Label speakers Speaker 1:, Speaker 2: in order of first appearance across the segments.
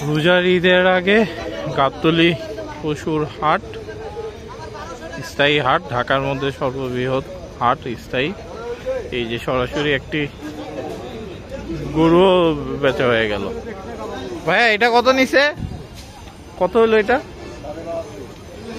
Speaker 1: রোজার ঈদের আগে গাবতলী পশুর হাট, স্থায়ী হাট, ঢাকার মধ্যে সর্ববৃহৎ হাট স্থায়ী। এই যে সরাসরি একটি গরু বেচা হয়ে গেল। ভাইয়া এটা কত নিছে? কত হলো এটা?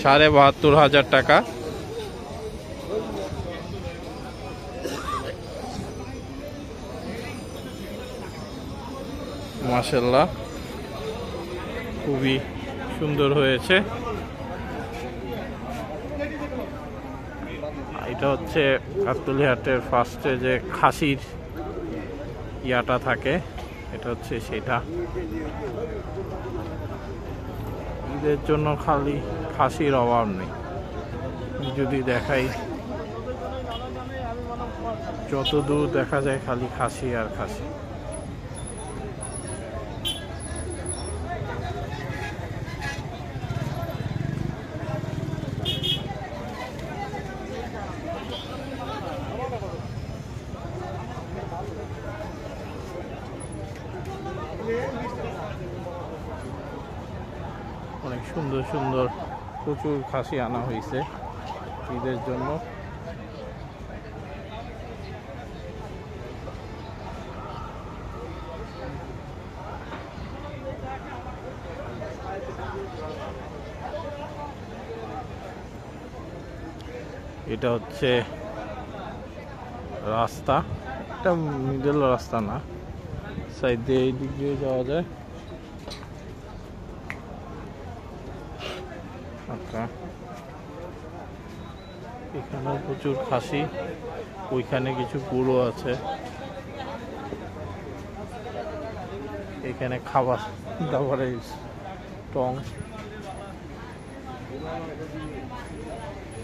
Speaker 1: ৭২,৫০০ টাকা। মাশাআল্লাহ, খুবই সুন্দর হয়েছে। এটা হচ্ছে গাবতলী হাটের ফার্স্টে যে খাসির ইয়াটা থাকে, এটা হচ্ছে সেটা। ঈদের জন্য খালি খাসির অভাব নেই। যদি দেখাই, যত দূর দেখা যায় খালি খাসি আর খাসি। অনেক সুন্দর সুন্দর প্রচুর খাসি আনা হয়েছে ঈদের জন্য। এটা হচ্ছে রাস্তা, এটা মিডল রাস্তা না, সাইড দিয়ে এই দিক দিয়ে যাওয়া যায়। আচ্ছা, এখানেও প্রচুর খাসি, ওইখানে কিছু গরু আছে। এখানে খাবার দাবারের টং,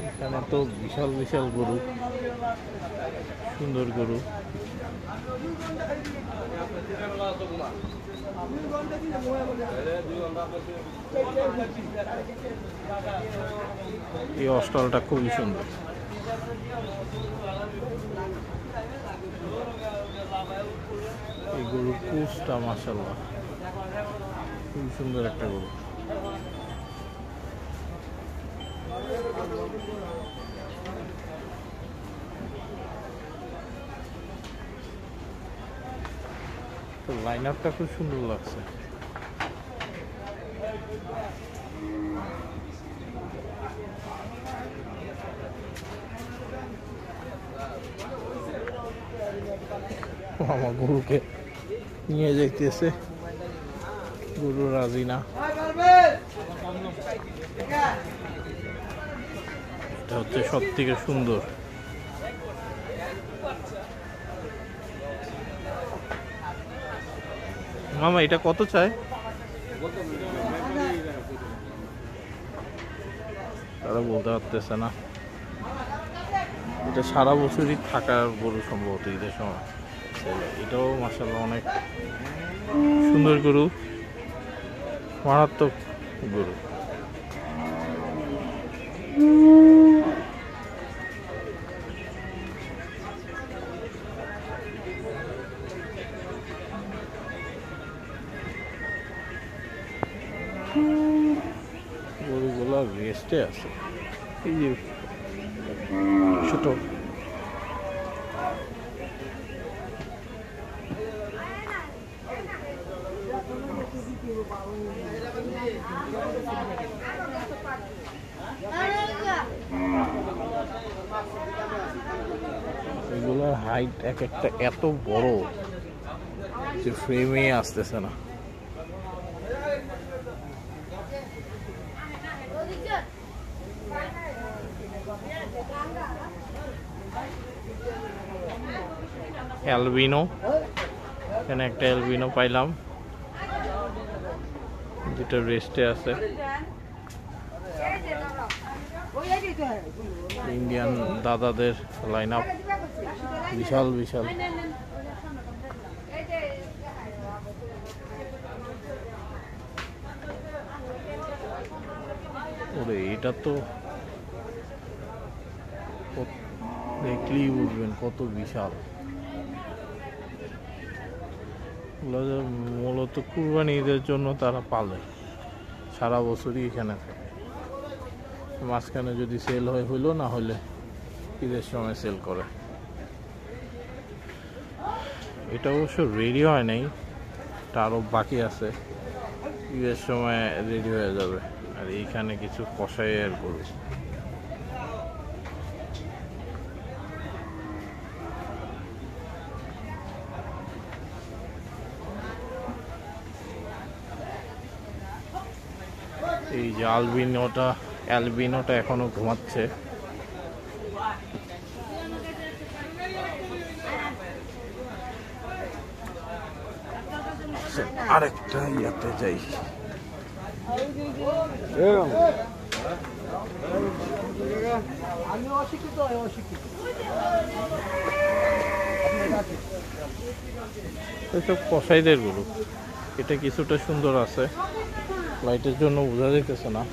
Speaker 1: এখানে তো বিশাল বিশাল গরু, সুন্দর গরু। এই অস্টলটা খুবই সুন্দর। এই গরুর কুচটা মাশাআল্লাহ খুবই সুন্দর একটা গরু। লাইন আপটা খুব সুন্দর লাগছে। আমার গরুকে নিয়ে যাইতেছে, গরু রাজি না। এটা হচ্ছে সব থেকে সুন্দর। মামা এটা কত চায়? তারা বলতে পারতেছে না। এটা সারা বছরই থাকার গরু সম্ভবত ঈদের সময়। এটাও মাশাআল্লাহ অনেক সুন্দর গরু, মারাত্মক গরু। গরুগুলো রেস্টে আছে। এই যে ছোট এগুলোর হাইট এক একটা এত বড় যে ফ্রেমে আসতেছে না। অ্যালবিনো, এখানে একটা অ্যালবিনো পাইলাম, যেটা রেস্টে আছে। ইন্ডিয়ান দাদাদের লাইন আপ বিশাল বিশাল। ওরে এটা তো দেখলেই বুঝবেন কত বিশাল। মূলত কুরবানি ঈদের জন্য তারা পালে, সারা বছরই এখানে থাকে। মাঝখানে যদি সেল হয় হইলো, না হলে ঈদের সময় সেল করে। এটা অবশ্য রেডি হয় নাই, এটা আরও বাকি আছে, ঈদের সময় রেডি হয়ে যাবে। আর এইখানে কিছু কষাইয়ের গরু। এই যে অ্যালবিনোটা এখনো ঘুমাচ্ছে। আরেকটা ইয়াতে যাই। এসব কসাইদের গরু। এটা কিছুটা সুন্দর আছে, লাইটের জন্য বোঝা যাইতেছে না।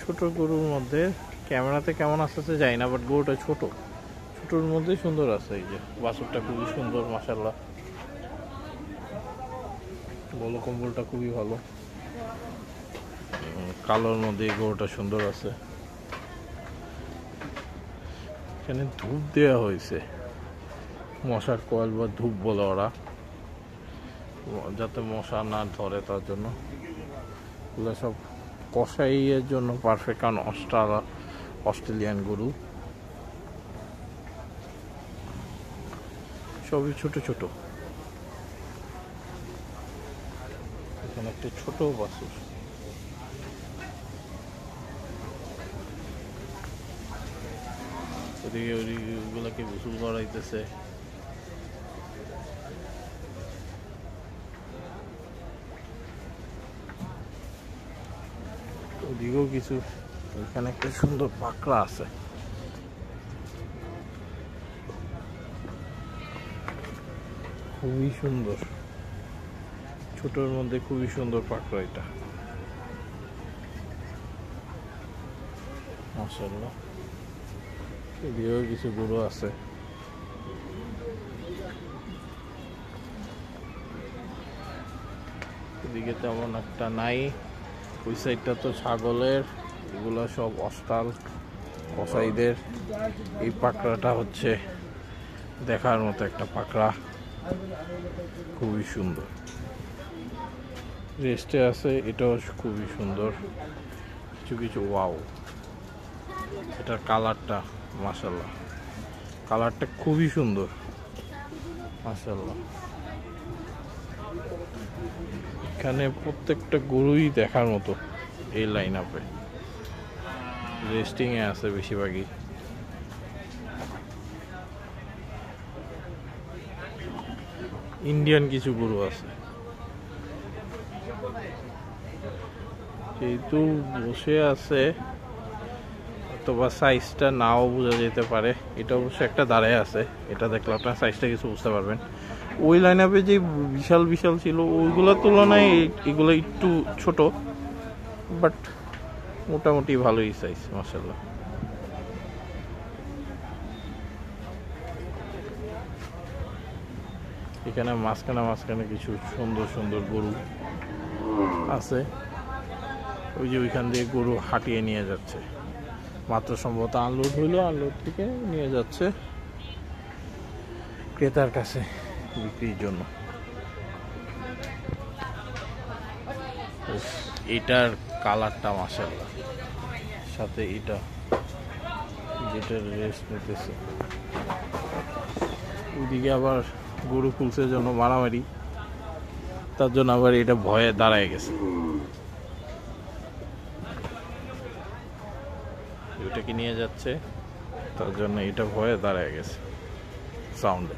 Speaker 1: ছোট গরুর মধ্যে ক্যামেরাতে কেমন আসতেছে জানি না, বাট গরুটা ছোটর মধ্যে সুন্দর আছে। এই যে বাছুরটা খুবই সুন্দর, মাশাআল্লাহ। বলো কম্বলটা খুবই ভালো, কালোর মধ্যে গরুটা সুন্দর আছে। এখানে ধূপ দেওয়া হয়েছে, মশার কয়েল বা ধূপ বলে ওরা, যাতে মশা না ধরে তার জন্য। এগুলো সব কষাইয়ের জন্য পারফেক্ট, কারণ অস্ট্রেলিয়ান গরু সবই ছোট ছোট। এখানে একটা ছোট বাছুর। ওদিকে ওইগুলাকে গোসল করাইতেছে। ওদিকেও কিছু, এখানে একটা সুন্দর পাকড়া আছে, খুবই সুন্দর, ছোটর মধ্যে খুবই সুন্দর পাকড়া এটা, মাশাআল্লাহ। এদিকেও কিছু গরু আছে। এদিকে তেমন একটা নাই। ওই সাইডটা তো ছাগলের, এগুলো সব অস্টাল কসাইদের। এই পাকড়াটা হচ্ছে দেখার মতো একটা পাকড়া, খুবই সুন্দর, রেস্টে আছে। এটাও খুবই সুন্দর, কিছু কিছু ওয়াও। এটার কালারটা মাশাআল্লাহ, কালারটা খুবই সুন্দর, মাশাআল্লাহ। এখানে প্রত্যেকটা গরুই দেখার মতো। এই লাইন আপে রেস্টিং এ আছে বেশিরভাগই। ইন্ডিয়ান কিছু গরু আছে, যেহেতু বসে আছে অথবা সাইজটা নাও বোঝা যেতে পারে। এটা অবশ্য একটা দাঁড়ায় আছে, এটা দেখলে আপনার সাইজটা কিছু বুঝতে পারবেন। ওই লাইন আপে যে বিশাল বিশাল ছিল ওইগুলোর তুলনায় এগুলো একটু ছোট, বাট মোটামুটি ভালোই সাইজ, মাশাআল্লাহ। এখানে মাঝখানে কিছু সুন্দর সুন্দর গরু আছে। ওই যে ওইখান দিয়ে গরু হাঁটিয়ে নিয়ে যাচ্ছে, মাত্র সম্ভবত আনলোড হইলো, আনলোড থেকে নিয়ে যাচ্ছে ক্রেতার কাছে বিক্রির জন্য। এটার কালারটা মাশাআল্লাহ, সাথে এটা যেটা রেস্ট নিতেছে। ওইদিকে আবার গরু খুলছে জন্য মারামারি, তার জন্য আবার এটা ভয়ে দাঁড়ায় গেছে। ওইটাকে নিয়ে যাচ্ছে, তার জন্য এটা ভয়ে দাঁড়ায় গেছে সাউন্ডে।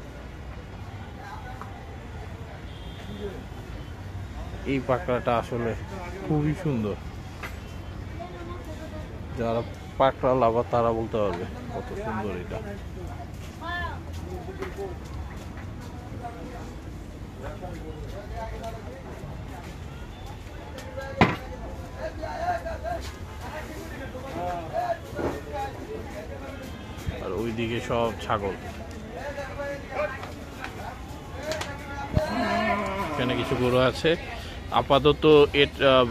Speaker 1: এই পাকড়াটা আসলে খুবই সুন্দর, যারা পাকড়া লাভার তারা বলতে পারবে কত সুন্দর এটা। আর ওইদিকে সব ছাগল। এখানে কিছু গরু আছে। আপাতত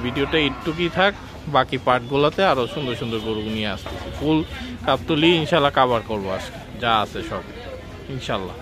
Speaker 1: ভিডিওটা একটুকুই থাক, বাকি পার্টগুলোতে আরো সুন্দর সুন্দর গরু নিয়ে আসতেছি। ফুল গাবতলী ইনশাল্লাহ কাভার করবো আজকে, যা আছে সব ইনশাল্লাহ।